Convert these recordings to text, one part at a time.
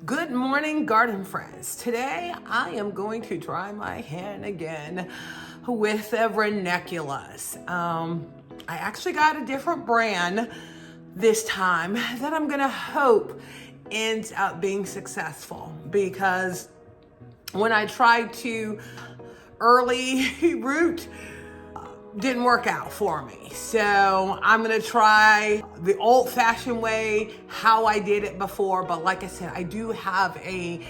Good morning, garden friends. Today I am going to try my hand again with a ranunculus. I actually got a different brand this time that I'm gonna hope ends up being successful, because when I tried to early root, didn't work out for me. So I'm gonna try the old-fashioned way, how I did it before. But like I said, I do have a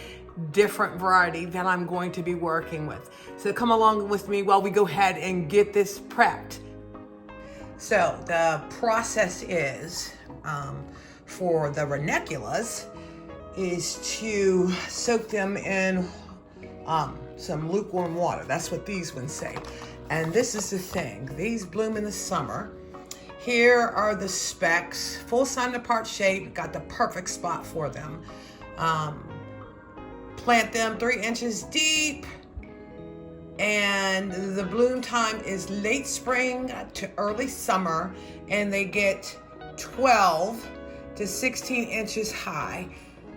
different variety that I'm going to be working with. So come along with me while we go ahead and get this prepped. So the process is, for the ranunculus, is to soak them in some lukewarm water. That's what these ones say. And this is the thing, these bloom in the summer. Here are the specs, full sun apart shape, got the perfect spot for them. Plant them 3 inches deep, and the bloom time is late spring to early summer, and they get 12 to 16 inches high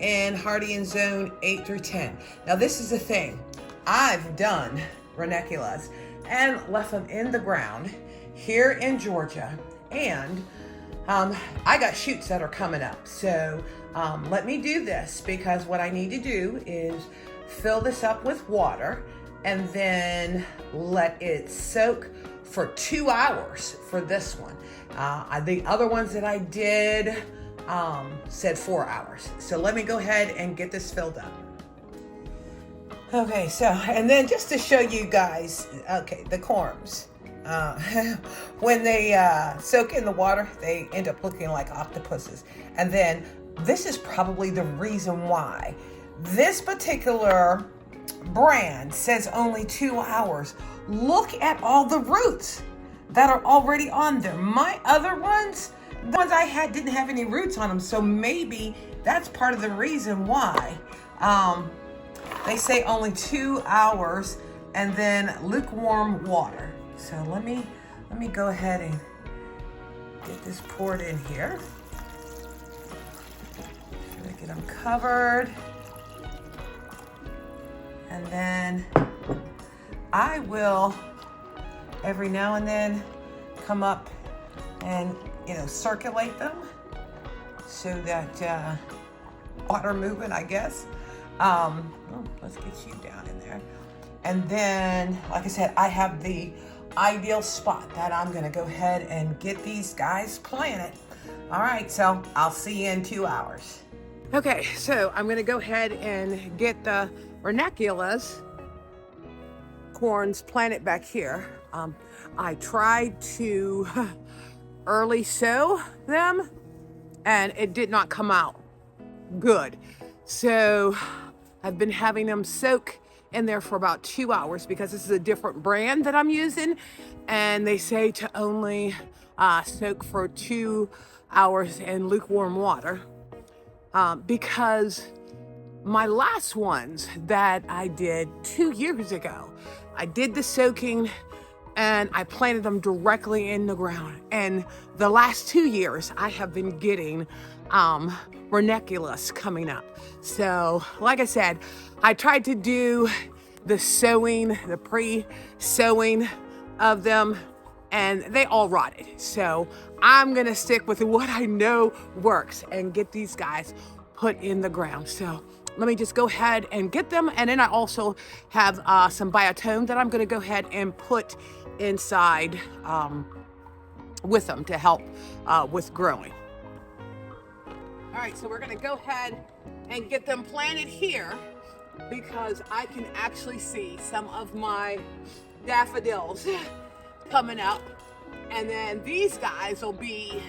and hardy in zone 8 through 10. Now this is the thing, I've done ranunculus and left them in the ground here in Georgia, and I got shoots that are coming up. So let me do this, because what I need to do is fill this up with water and then let it soak for 2 hours for this one. The other ones that I did said 4 hours. So let me go ahead and get this filled up. Okay, so, and then just to show you guys, okay, the corms, when they soak in the water, they end up looking like octopuses. And then this is probably the reason why this particular brand says only 2 hours. Look at all the roots that are already on there. My other ones, the ones I had, didn't have any roots on them. So maybe that's part of the reason why. They say only 2 hours, and then lukewarm water. So let me go ahead and get this poured in here. Try to get them covered. And then I will every now and then come up and circulate them so that water movement, I guess. Let's get you down in there. And then, like I said, I have the ideal spot that I'm gonna go ahead and get these guys planted. All right, so I'll see you in 2 hours. Okay, so I'm gonna go ahead and get the ranunculus corns planted back here. I tried to early sow them, and it did not come out good. So I've been having them soak in there for about 2 hours, because this is a different brand that I'm using, and they say to only soak for 2 hours in lukewarm water, because my last ones that I did 2 years ago, I did the soaking and I planted them directly in the ground. And the last 2 years I have been getting ranunculus coming up. So like I said, I tried to do the sowing, the pre-sowing of them, and they all rotted. So I'm gonna stick with what I know works and get these guys put in the ground. So let me just go ahead and get them. And then I also have some biotone that I'm gonna go ahead and put inside with them to help with growing. All right, so we're gonna go ahead and get them planted here, because I can actually see some of my daffodils coming up. And then these guys will be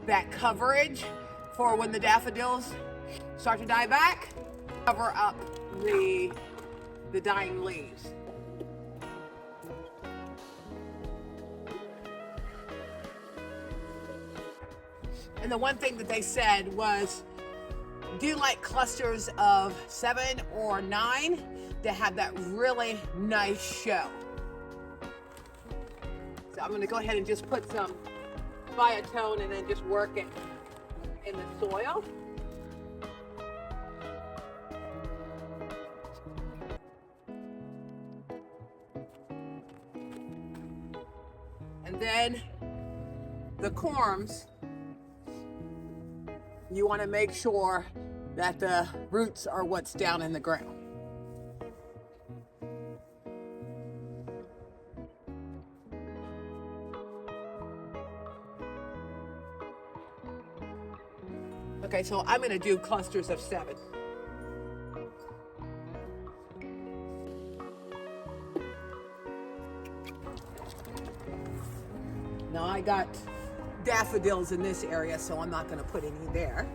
that coverage for when the daffodils start to die back, cover up the dying leaves. And the one thing that they said was, do like clusters of 7 or 9 to have that really nice show. So I'm going to go ahead and just put some biotone and then just work it in the soil. And then the corms, you want to make sure that the roots are what's down in the ground. Okay, so I'm going to do clusters of 7. Now I got daffodils in this area, so I'm not going to put any there.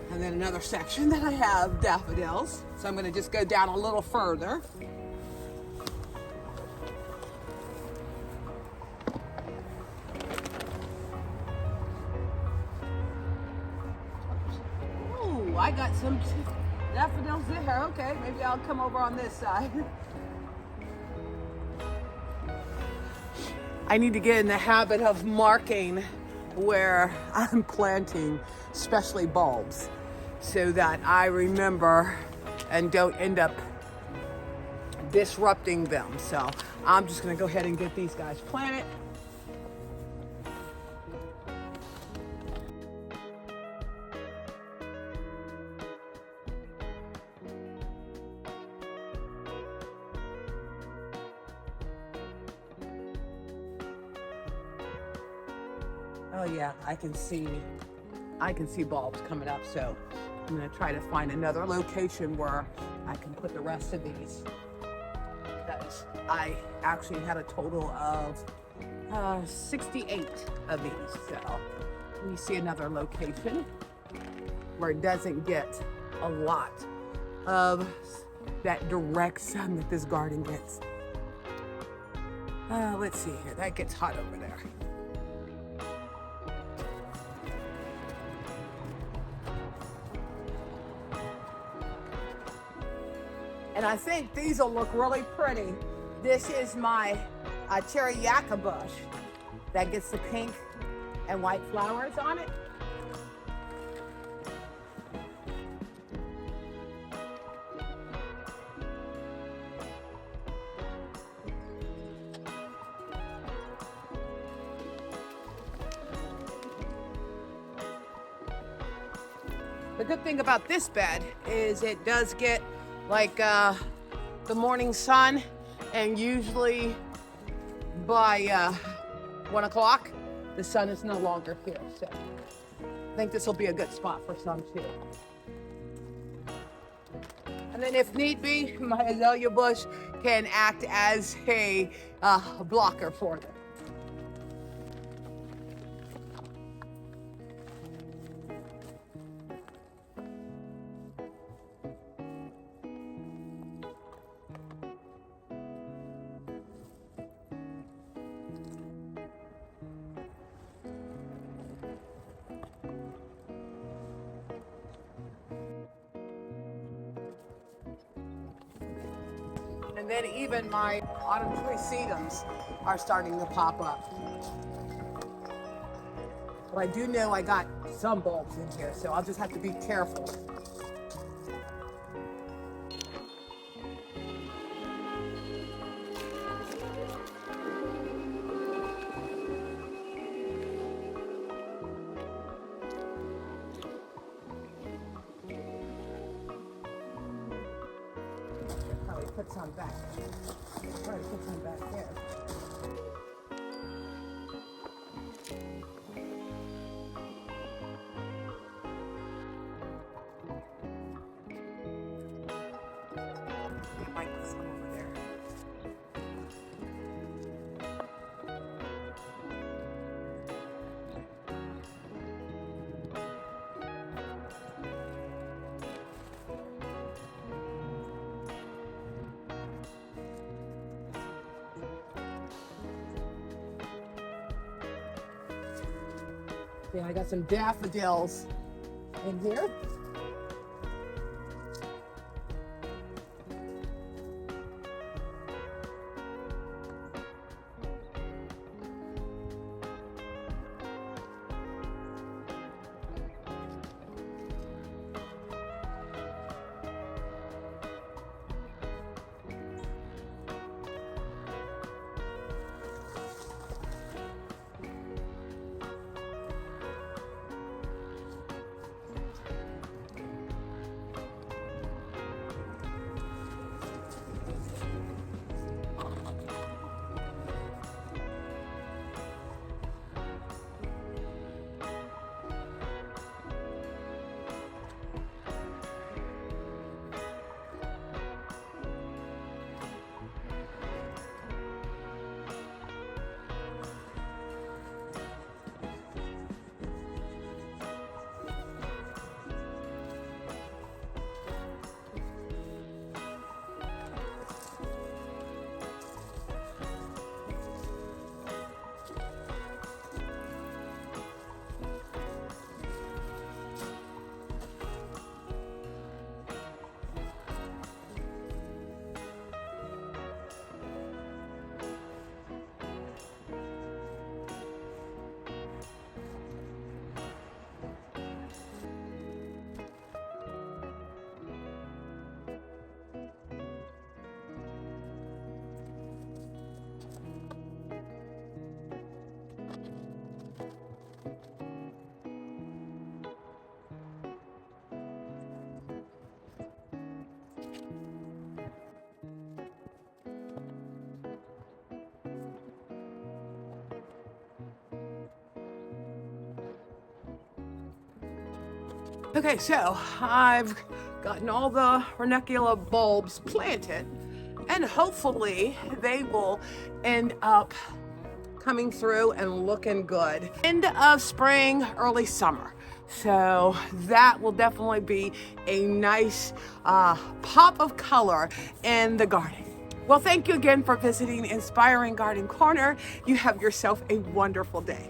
And then another section that I have daffodils. So I'm going to just go down a little further. Ooh, I got some daffodils there. Okay, maybe I'll come over on this side. I need to get in the habit of marking where I'm planting, especially bulbs, so that I remember and don't end up disrupting them. So I'm just gonna go ahead and get these guys planted. Oh yeah, I can see bulbs coming up, so I'm gonna try to find another location where I can put the rest of these. Because I actually had a total of 68 of these, so let me see another location where it doesn't get a lot of that direct sun that this garden gets. Let's see here, that gets hot over there. And I think these will look really pretty. This is my cherry yucca bush that gets the pink and white flowers on it. The good thing about this bed is it does get like the morning sun, and usually by 1 o'clock the sun is no longer here, so I think this will be a good spot for some too. And then if need be, my azalea bush can act as a blocker for them. And then even my autumn tree sedums are starting to pop up. But I do know I got some bulbs in here, so I'll just have to be careful. Put some back. Try to put some back there. I might put some over there. Yeah, I got some daffodils in here. Okay, so I've gotten all the ranunculus bulbs planted, and hopefully they will end up coming through and looking good. End of spring, early summer. So that will definitely be a nice pop of color in the garden. Well, thank you again for visiting Inspiring Garden Corner. You have yourself a wonderful day.